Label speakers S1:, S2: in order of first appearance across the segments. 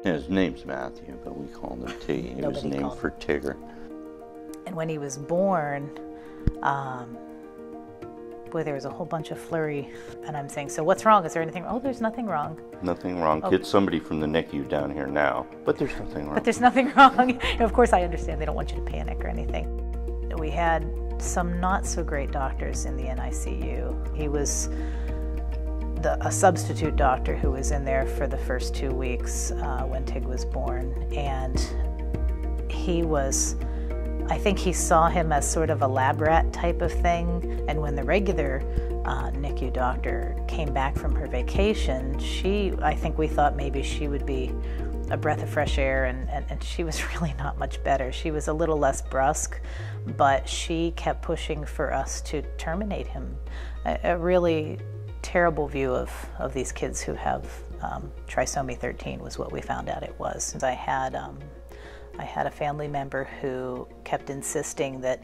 S1: His name's Matthew, but we called him Tiggy. He was named for Tigger.
S2: And when he was born, boy, there was a whole bunch of flurry, and I'm saying, so what's wrong? Is there anything wrong? Oh, there's nothing wrong.
S1: Nothing wrong. Oh. It's somebody from the NICU down here now, but there's nothing wrong.
S2: But there's nothing wrong. Of course, I understand they don't want you to panic or anything. We had some not so great doctors in the NICU. He was a substitute doctor who was in there for the first 2 weeks when Tig was born, and he was, I think he saw him as sort of a lab rat type of thing, and when the regular NICU doctor came back from her vacation, I think we thought maybe she would be a breath of fresh air, and she was really not much better. She was a little less brusque, but she kept pushing for us to terminate him. A really terrible view of these kids who have trisomy 13 was what we found out it was. I had a family member who kept insisting that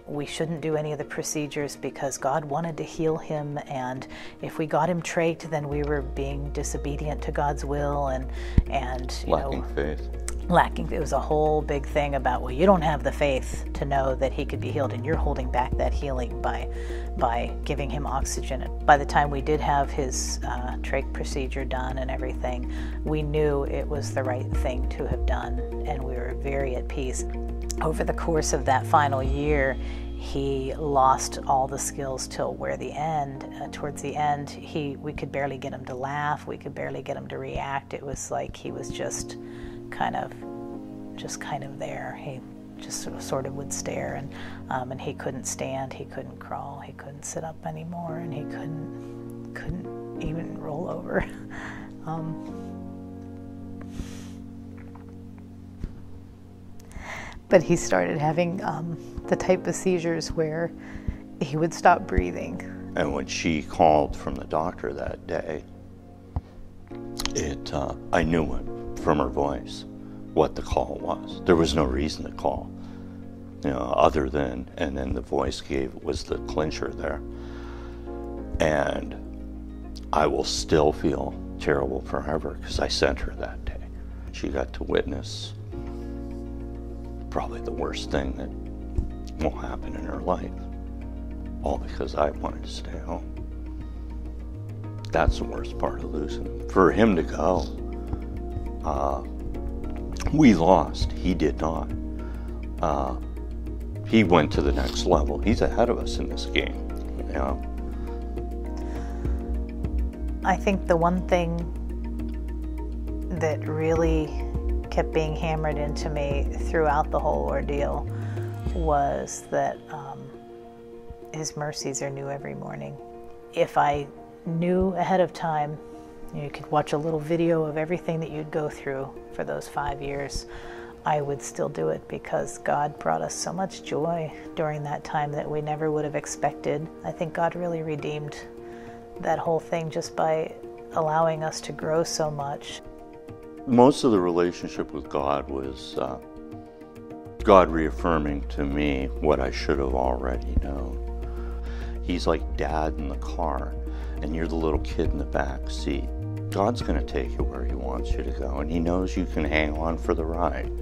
S2: we shouldn't do any of the procedures because God wanted to heal him, and if we got him trached, then we were being disobedient to God's will and
S1: lacking faith.
S2: It was a whole big thing about, well, you don't have the faith to know that he could be healed, and you're holding back that healing by giving him oxygen. By the time we did have his trach procedure done and everything, we knew it was the right thing to have done, and we were very at peace. Over the course of that final year, he lost all the skills till where the end, towards the end, we could barely get him to laugh, we could barely get him to react. It was like he was just kind of there. He just sort of would stare, and he couldn't stand, he couldn't crawl, he couldn't sit up anymore, and he couldn't even roll over. But he started having the type of seizures where he would stop breathing.
S1: And when she called from the doctor that day, I knew it from her voice what the call was. There was no reason to call, other than, and then the voice was the clincher there. And I will still feel terrible forever because I sent her that day. She got to witness probably the worst thing that will happen in her life, all because I wanted to stay home. That's the worst part of losing him. For him to go, we lost. He did not. He went to the next level. He's ahead of us in this game.
S2: I think the one thing that really kept being hammered into me throughout the whole ordeal was that his mercies are new every morning. If I knew ahead of time, you could watch a little video of everything that you'd go through for those 5 years, I would still do it because God brought us so much joy during that time that we never would have expected. I think God really redeemed that whole thing just by allowing us to grow so much.
S1: Most of the relationship with God was God reaffirming to me what I should have already known. He's like Dad in the car, and you're the little kid in the back seat. God's going to take you where he wants you to go, and he knows you can hang on for the ride.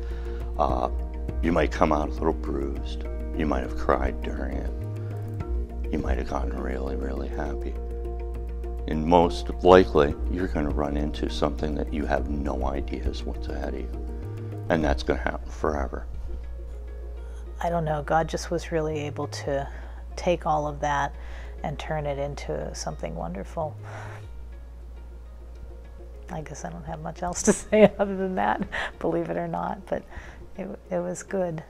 S1: You might come out a little bruised. You might have cried during it. You might have gotten really, really happy. And most likely, you're going to run into something that you have no idea is what's ahead of you. And that's going to happen forever.
S2: I don't know, God just was really able to take all of that and turn it into something wonderful. I guess I don't have much else to say other than that, believe it or not, but it was good.